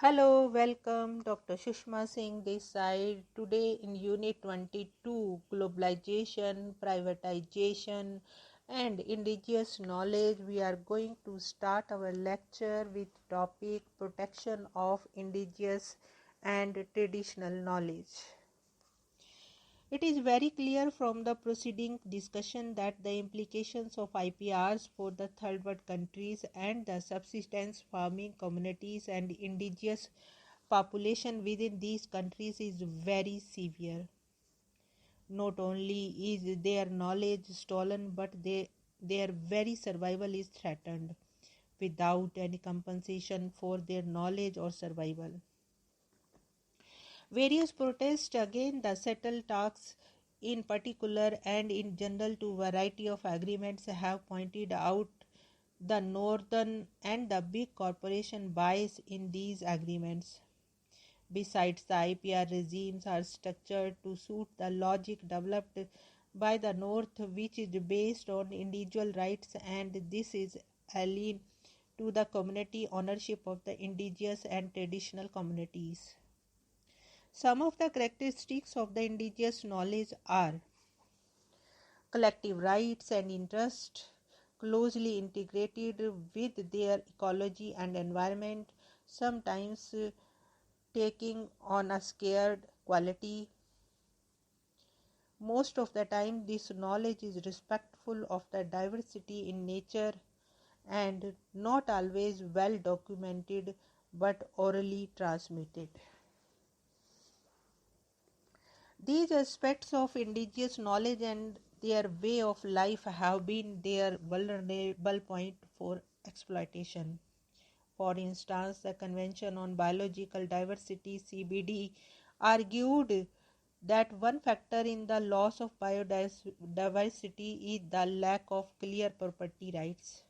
Hello, welcome. Dr. Sushma Singh this side. Today in Unit 22, Globalization, Privatization and Indigenous Knowledge, we are going to start our lecture with topic Protection of Indigenous and Traditional Knowledge. It is very clear from the preceding discussion that the implications of IPRs for the third world countries and the subsistence farming communities and indigenous population within these countries is very severe. Not only is their knowledge stolen, but their very survival is threatened without any compensation for their knowledge or survival. Various protests against the settled tax in particular and in general to variety of agreements have pointed out the northern and the big corporation bias in these agreements. Besides, the IPR regimes are structured to suit the logic developed by the North, which is based on individual rights, and this is alien to the community ownership of the indigenous and traditional communities. Some of the characteristics of the indigenous knowledge are collective rights and interests closely integrated with their ecology and environment, sometimes taking on a scared quality. Most of the time, this knowledge is respectful of the diversity in nature and not always well documented but orally transmitted. These aspects of indigenous knowledge and their way of life have been their vulnerable point for exploitation. For instance, the Convention on Biological Diversity (CBD) argued that one factor in the loss of biodiversity is the lack of clear property rights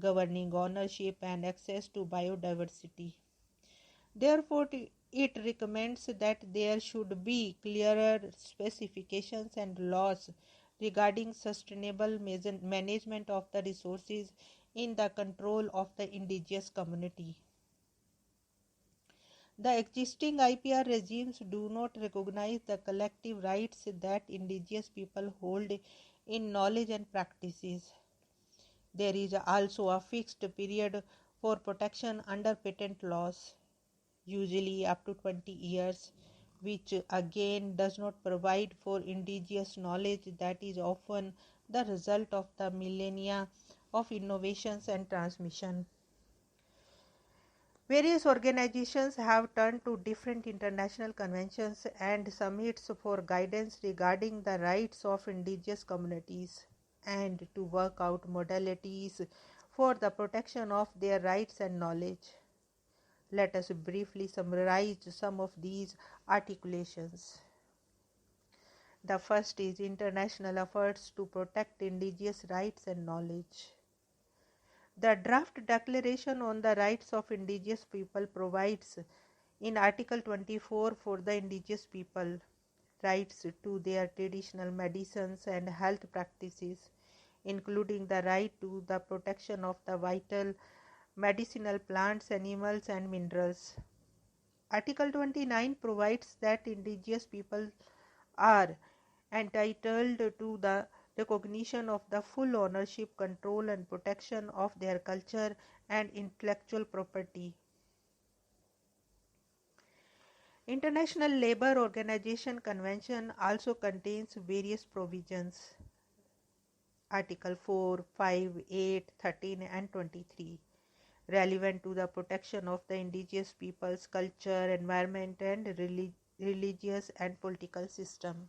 governing ownership and access to biodiversity. Therefore, it recommends that there should be clearer specifications and laws regarding sustainable management of the resources in the control of the indigenous community. The existing IPR regimes do not recognize the collective rights that indigenous people hold in knowledge and practices. There is also a fixed period for protection under patent laws, usually up to 20 years, which again does not provide for indigenous knowledge that is often the result of the millennia of innovations and transmission. Various organizations have turned to different international conventions and summits for guidance regarding the rights of indigenous communities and to work out modalities for the protection of their rights and knowledge. Let us briefly summarize some of these articulations. The first is international efforts to protect indigenous rights and knowledge. The draft declaration on the rights of indigenous people provides in Article 24 for the indigenous people rights to their traditional medicines and health practices, including the right to the protection of the vital medicinal plants, animals, and minerals. Article 29 provides that indigenous people are entitled to the recognition of the full ownership, control, and protection of their culture and intellectual property. International Labour Organization Convention also contains various provisions. Article 4, 5, 8, 13, and 23 relevant to the protection of the indigenous people's culture, environment, and religious and political system.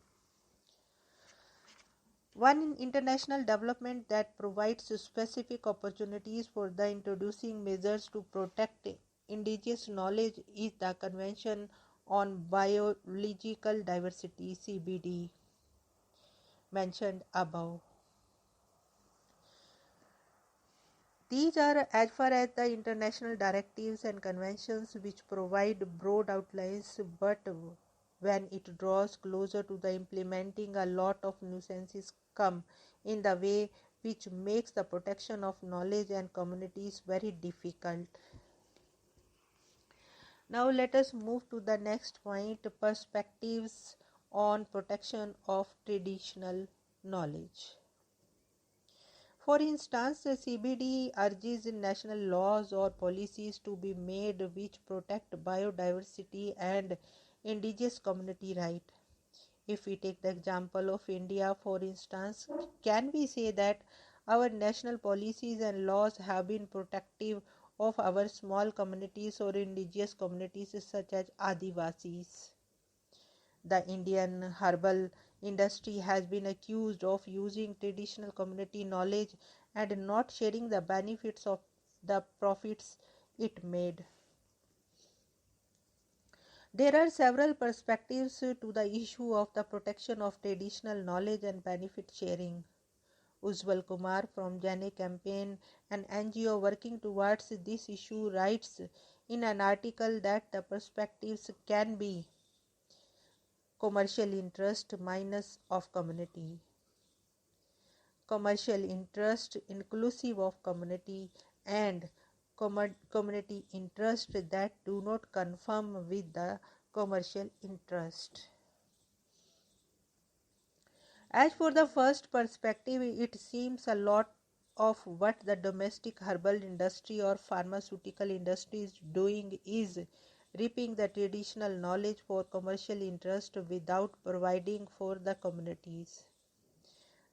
One international development that provides specific opportunities for the introducing measures to protect indigenous knowledge is the Convention on Biological Diversity (CBD) mentioned above. These are as far as the international directives and conventions which provide broad outlines, but when it draws closer to the implementing, a lot of nuisances come in the way, which makes the protection of knowledge and communities very difficult. Now let us move to the next point, perspectives on protection of traditional knowledge. For instance, the CBD urges national laws or policies to be made which protect biodiversity and indigenous community rights. If we take the example of India, for instance, can we say that our national policies and laws have been protective of our small communities or indigenous communities such as Adivasis? The Indian herbal industry has been accused of using traditional community knowledge and not sharing the benefits of the profits it made. There are several perspectives to the issue of the protection of traditional knowledge and benefit sharing. Ujjwal Kumar from Jane Campaign, an NGO working towards this issue, writes in an article that the perspectives can be commercial interest minus of community, commercial interest inclusive of community, and community interest that do not conform with the commercial interest. As for the first perspective, it seems a lot of what the domestic herbal industry or pharmaceutical industry is doing is reaping the traditional knowledge for commercial interest without providing for the communities.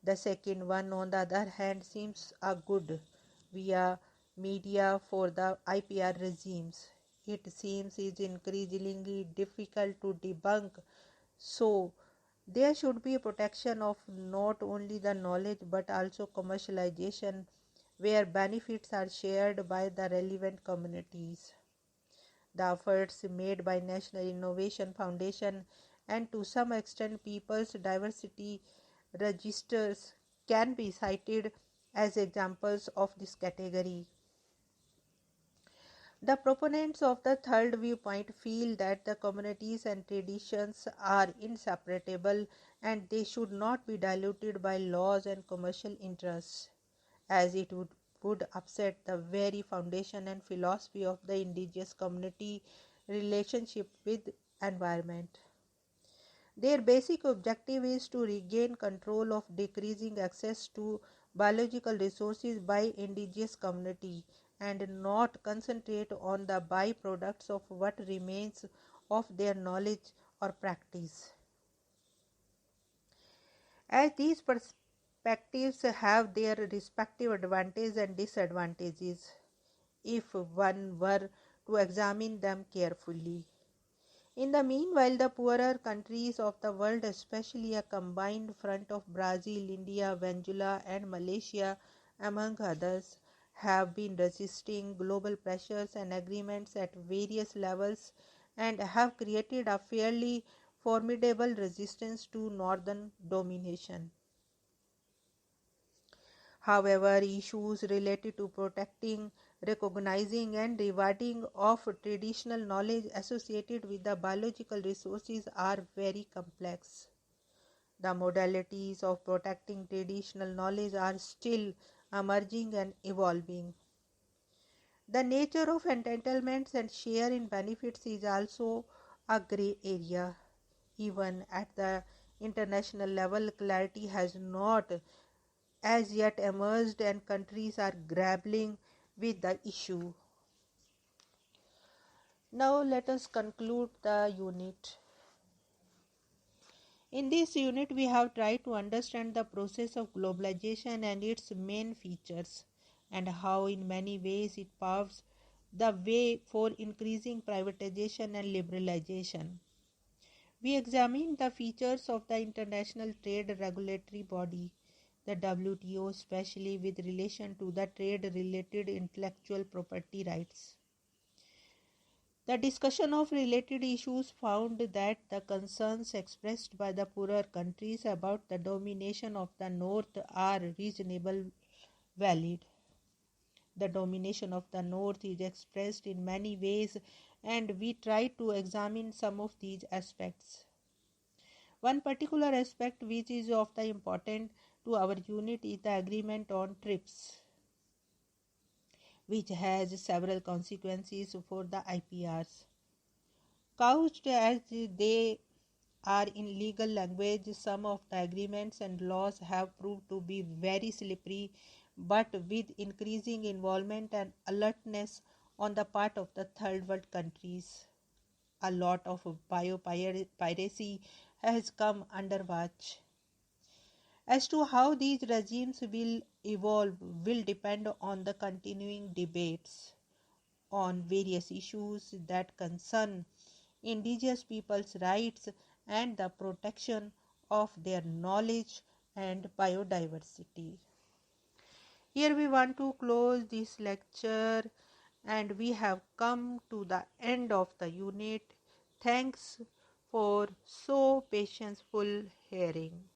The second one, on the other hand, seems a good via media for the IPR regimes. It seems is increasingly difficult to debunk, so there should be protection of not only the knowledge but also commercialization where benefits are shared by the relevant communities. The efforts made by National Innovation Foundation and to some extent People's Diversity Registers can be cited as examples of this category. The proponents of the third viewpoint feel that the communities and traditions are inseparable and they should not be diluted by laws and commercial interests, as it would upset the very foundation and philosophy of the indigenous community relationship with environment. Their basic objective is to regain control of decreasing access to biological resources by indigenous community and not concentrate on the byproducts of what remains of their knowledge or practice. As these perspectives have their respective advantages and disadvantages, if one were to examine them carefully. In the meanwhile, the poorer countries of the world, especially a combined front of Brazil, India, Venezuela, and Malaysia, among others, have been resisting global pressures and agreements at various levels and have created a fairly formidable resistance to northern domination. However, issues related to protecting, recognizing, and rewarding of traditional knowledge associated with the biological resources are very complex. The modalities of protecting traditional knowledge are still emerging and evolving. The nature of entitlements and share in benefits is also a gray area. Even at the international level, clarity has not as yet emerged and countries are grappling with the issue. Now let us conclude the unit. In this unit, we have tried to understand the process of globalization and its main features and how in many ways it paves the way for increasing privatization and liberalization. We examined the features of the International Trade Regulatory Body, the WTO, especially with relation to the trade-related intellectual property rights. The discussion of related issues found that the concerns expressed by the poorer countries about the domination of the North are reasonably valid. The domination of the North is expressed in many ways, and we try to examine some of these aspects. One particular aspect which is of the important to our unit is the agreement on TRIPS, which has several consequences for the IPRs. Couched as they are in legal language, some of the agreements and laws have proved to be very slippery, but with increasing involvement and alertness on the part of the third world countries, a lot of biopiracy has come under watch. As to how these regimes will evolve will depend on the continuing debates on various issues that concern indigenous people's rights and the protection of their knowledge and biodiversity. Here we want to close this lecture and we have come to the end of the unit. Thanks for so patientful hearing.